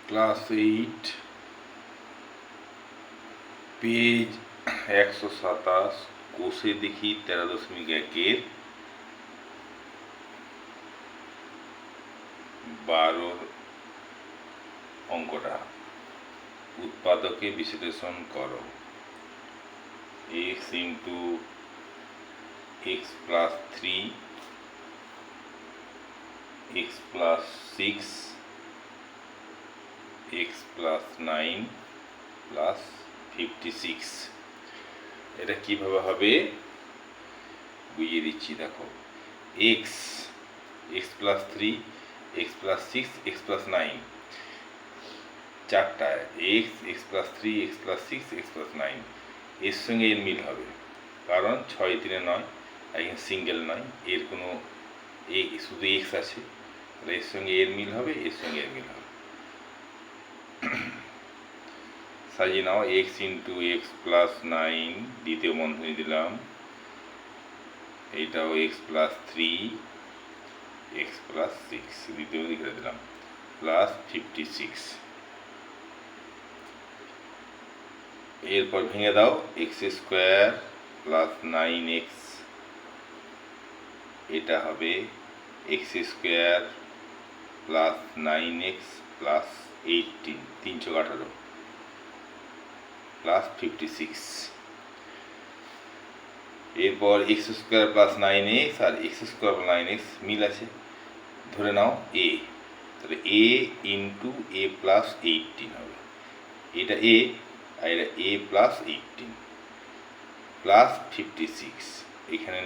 Class 8 page 127 কোষে দেখি 13.1-এর 12 অঙ্কটা। উৎপাদকে বিশ্লেষণ করো। x into x plus 3 x plus 6 x plus 9 plus 56। এটা কিভাবে হবে বুঝিয়ে দিচ্ছি, দেখো। x plus 3 x plus 6 x plus 9, চারটা x plus 3 x plus 6 x plus 9, এর সঙ্গে এর মিল হবে, কারণ 6 3 9, এখানে সিঙ্গেল নয়, এর কোনো শুধু x আছে, তাহলে এর সঙ্গে এর মিল হবে, এর সঙ্গে এর মিল হবে। সাজিয়ে নাও। x ইন্টু x প্লাস 9 দ্বিতীয় বন্ধনী দিলাম, এইটাও x প্লাস 3 x প্লাস 6 দ্বিতীয় লিখে দিলাম, প্লাস 56। এরপর ভেঙে দাও, x স্কোয়ার প্লাস 9x, এটা হবে x square plus 9x plus 18 318 plus 56। এরপর x স্কোয়ার প্লাস 9x আর x স্কোয়ার প্লাস 9x মিল আছে, ধরে নাও a, তাহলে a ইন্টু a প্লাস 18 হবে, এটা a আর এটা a প্লাস 18 প্লাস 56। এখানে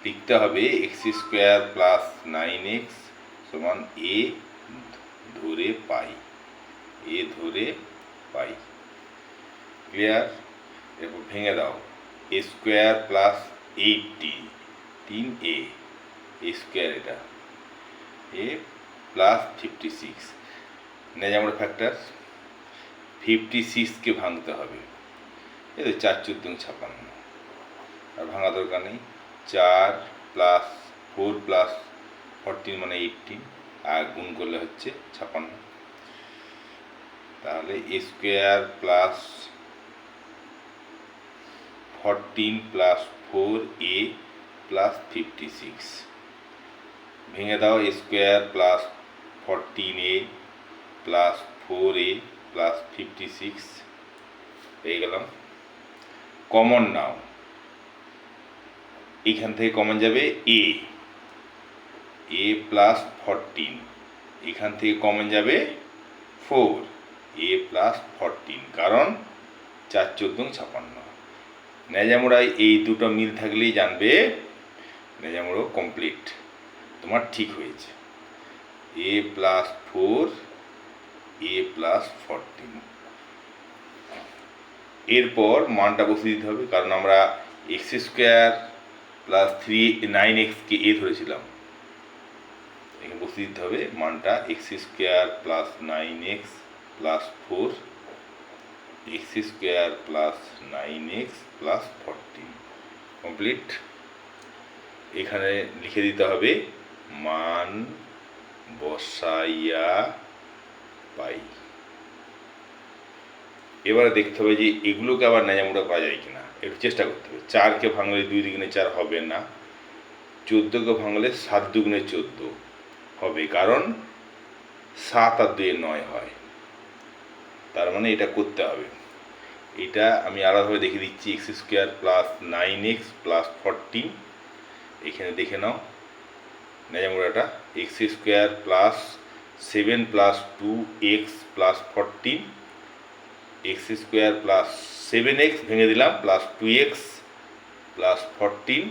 লিখতে হবে x স্কোয়ার প্লাস 9x সমান a ধরে পাই, a ধরে পাই। ক্লিয়ার? এরপর ভেঙে দাও, a square plus 18 a square, এটা a প্লাস 56। নেই আমরা ফ্যাক্টর 56কে ভাঙতে হবে, এই তো 4 14 56, আর ভাঙা দরকার নেই। 4 প্লাস 4 প্লাস 14 মানে 18, আর গুণ করলে হচ্ছে 56। তাহলে a square plus 14 plus 4a plus 56। ভেঙে দাও, a square plus 14a plus 4a plus 56 পেয়ে গেলাম। কমন নাও, এখান থেকে কমন যাবে a প্লাস 14, এখান থেকে কমন যাবে 4, a প্লাস 14, কারণ 4 14 56। ন্যাজামোড়ায় এই দুটো মিল থাকলেই জানবে ন্যাজামোড়ো কমপ্লিট, তোমার ঠিক হয়েছে। a plus 4 a plus 14। এরপর মানটা বসিয়ে দিতে হবে, কারণ আমরা x স্কোয়ার প্লাস 9xকে a ধরেছিলাম, এখানে বসিয়ে দিতে হবে মানটা x square plus 9x plus 4 x square plus 9x plus 14 complete. এখানে লিখে দিতে হবে মান বসাইয়া পাই। এবারে দেখতে হবে যে এগুলোকে আবার ন্যাজামোড়া করা যায় কিনা, একটু চেষ্টা করতে হবে। 4কে ভাঙলে 2 দুগুণে 4 হবে না, 14কে ভাঙলে 7 দুগুণে 14 হবে, কারণ 7 আর 2 9 হয়, তার মানে এটা করতে হবে। এটা আমি আলাদাভাবে দেখে দিচ্ছি, x square plus 9x plus 14, এখানে দেখে নাও ন্যাজামোড়াটা, x square plus 7 plus 2x plus 14, x square plus 7x ভেঙে দিলাম প্লাস 2x প্লাস 14,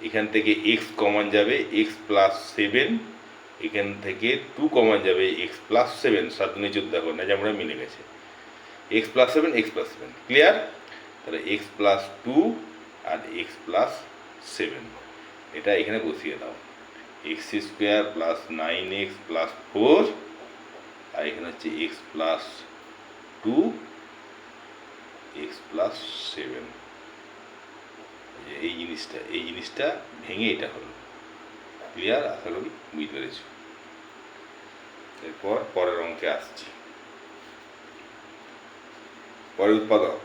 এখান থেকে x কমন যাবে x প্লাস 7, এখান থেকে 2 কমন যাবে x প্লাস 7, 7 দুগুণে 14 দেখো ন্যাজামোড়া মিলে গেছে, x plus 7 x plus 7 clear. তাহলে x প্লাস 2 আর x প্লাস 7 এটা এখানে বসিয়ে দাও, x square plus 9x plus 4, আর এখানে হচ্ছে x প্লাস 2 x প্লাস 7। এই জিনিসটা ভেঙে এটা হলো। ক্লিয়ার? আশা করি বুঝতে পেরেছো। এরপর পরের অঙ্কে আসছি। পরের উৎপাদক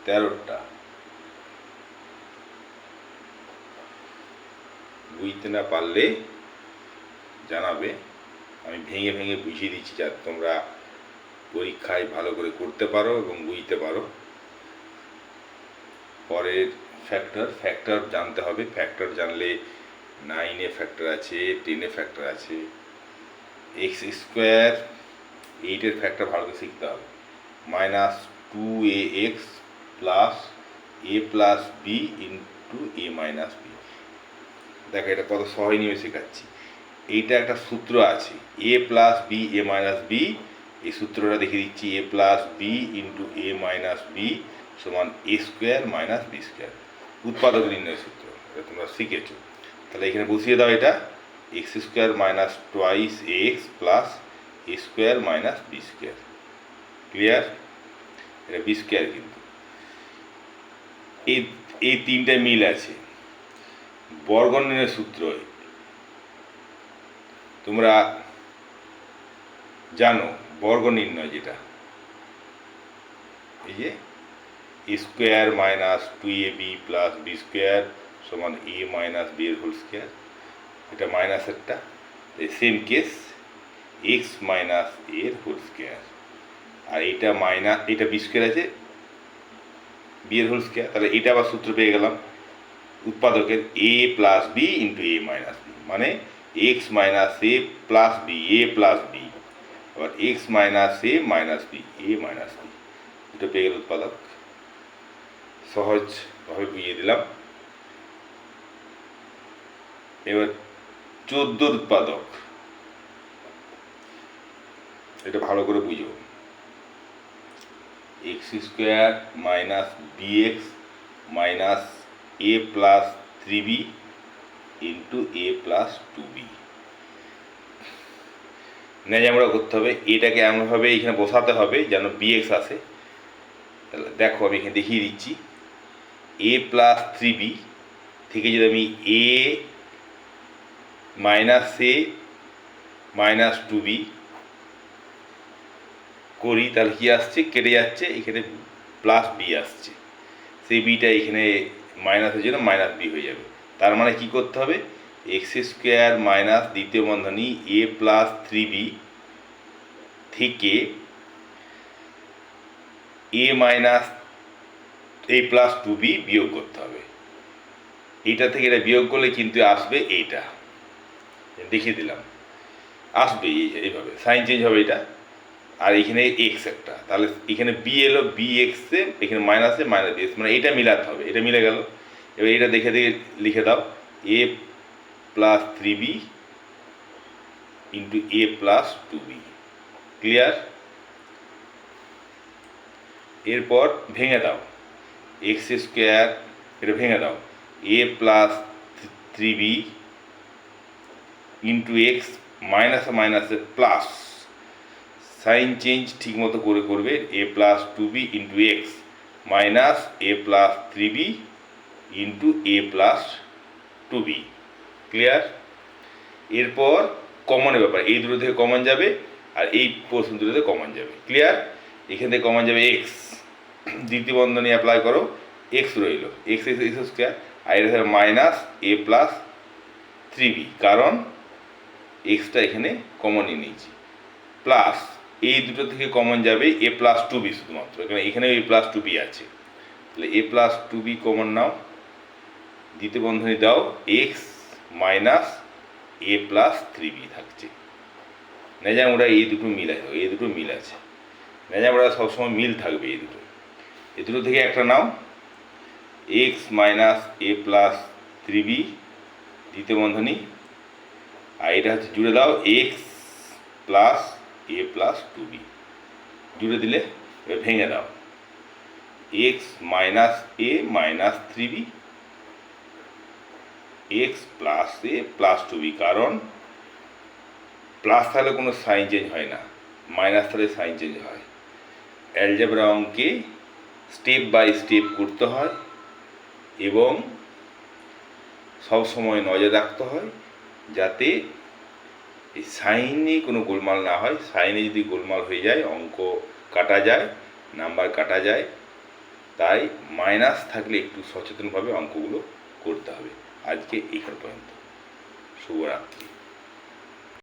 13টা। বুঝতে না পারলে জানাবে, আমি ভেঙে ভেঙে বুঝিয়ে দিচ্ছি যাতে তোমরা পরীক্ষায় ভালো করে করতে পারো এবং বুঝতে পারো। পরের ফ্যাক্টর জানতে হবে। ফ্যাক্টর জানলে 9-এ ফ্যাক্টর আছে, 10-এ ফ্যাক্টর আছে। এক্স স্কোয়ার 8-এর ফ্যাক্টর ভালো করে শিখতে হবে। -2ax plus a plus b into a minus b. দেখো এটা কত সহজ নিয়ে শেখাচ্ছি। এইটা একটা সূত্র আছে, a plus b a minus b. এই সূত্রটা দেখিয়ে দিচ্ছি, a plus b into a minus b সমান a square minus b square. উৎপাদক নির্ণয় সূত্র, এটা তোমরা শিখেছো। তাহলে এখানে বসিয়ে দাও, এটা x square minus twice x plus a square minus b square. Clear? এটা বি স্কোয়ার। কিন্তু এই তিনটে মিল আছে। বর্গ নির্ণয় সূত্র তোমরা জানো, বর্গ নির্ণয় যেটা, এই যে square minus 2ab plus b square সমান এ মাইনাস বি এর হোল স্কোয়ার। এটা মাইনাসেরটা, সেম কেস এক্স মাইনাস এর হোল স্কোয়ার। আর এটা এটা বি স্কোয়ার আছে, বি এর হোল স্কোয়ার। তাহলে এটা আবার সূত্র পেয়ে গেলাম উৎপাদকের, a plus b into a minus b, মানে x minus a plus b a plus b, আবার x minus a minus b a minus b. এটা পেয়ে গেল উৎপাদক। সহজভাবে বুঝিয়ে দিলাম। এবার 14 উৎপাদক, এটা ভালো করে বুঝো। X square minus b x minus a plus 3b into a plus 2b। আমরা করতে হবে, এটাকে এমনভাবে এখানে বসাতে হবে যেন bx আসে। তাহলে দেখো আমি এখানে দেখিয়ে দিচ্ছি, a প্লাস 3b থেকে যদি আমি a minus a minus 2b করি, তাহলে কি আসছে, কেটে যাচ্ছে, এখানে প্লাস বি আসছে। সেই বিটা এখানে মাইনাসের জন্য মাইনাস বি হয়ে যাবে। তার মানে কি করতে হবে, এক্স স্কোয়ার মাইনাস দ্বিতীয় বন্ধনী এ প্লাস 3b থেকে এ মাইনাস এ প্লাস 2b বিয়োগ করতে হবে। এইটা থেকে এটা বিয়োগ করলে কিন্তু আসবে এইটা, দেখিয়ে দিলাম, আসবে এইভাবে, সাইন চেঞ্জ হবে এটা। আর এখানে এক্স একটা, তাহলে এখানে বি এলো, বি এক্সে এখানে মাইনাসে মাইনাস বি এক্স, মানে এটা মিলাতে হবে। এটা মিলে গেল। এবার এটা দেখে দেখে লিখে দাও, এ plus 3b into a plus 2b। Clear? এরপর ভেঙে দাও, এক্স স্কোয়ার, এটা ভেঙে দাও, এ প্লাস 3b ইন্টু এক্স মাইনাসে মাইনাসে প্লাস, সাইন চেঞ্জ ঠিক মতো করে করবে, a plus 2b into x minus a plus 3b into a plus 2b। Clear? এরপর কমনের ব্যাপার, এই দুটো থেকে কমন যাবে আর এই পোর্শন দুটো থেকে কমন যাবে। ক্লিয়ার? এখান থেকে কমন যাবে এক্স, দ্বিতীয় বন্ধনী অ্যাপ্লাই করো, এক্স রইল, এক্স এক্স এক্স স্কোয়ার, আর এটা হবে মাইনাস এ প্লাস 3b, কারণ এক্সটা এখানে কমনই নিয়েছি, প্লাস এই দুটো থেকে কমন যাবে এ প্লাস 2b শুধুমাত্র, এখানে এ প্লাস 2b আছে। তাহলে এ প্লাস 2b কমন নাও, দ্বিতীয় বন্ধনী দাও, x minus a plus 3b থাকছে। আমরা এই দুটো মিল আছে, এই দুটো মিল আছে, আমরা সবসময় মিল থাকবে এই দুটো থেকে একটা নাও, x minus a plus 3b দ্বিতীয় বন্ধনী, আর এটা হচ্ছে জুড়ে দাও এক্স প্লাস এ প্লাস 2b, জুড়ে দিলে ভেঙে দাও, x minus a minus 3b x plus A plus 2b, কারণ প্লাস থাকলে কোনো সাইন চেঞ্জ হয় না, মাইনাস থাকলে সাইন চেঞ্জ হয়। অ্যালজেব্রা অঙ্কে স্টেপ বাই স্টেপ করতে হয় এবং সব সময় নজর রাখতে হয় যাতে এই সাইনে কোনো গোলমাল না হয়। সাইনে যদি গোলমাল হয়ে যায় অঙ্ক কাটা যায়, নাম্বার কাটা যায়। তাই মাইনাস থাকলে একটু সচেতনভাবে অঙ্কগুলো করতে হবে। আজকে এইখান পর্যন্ত। শুভরাত্রি।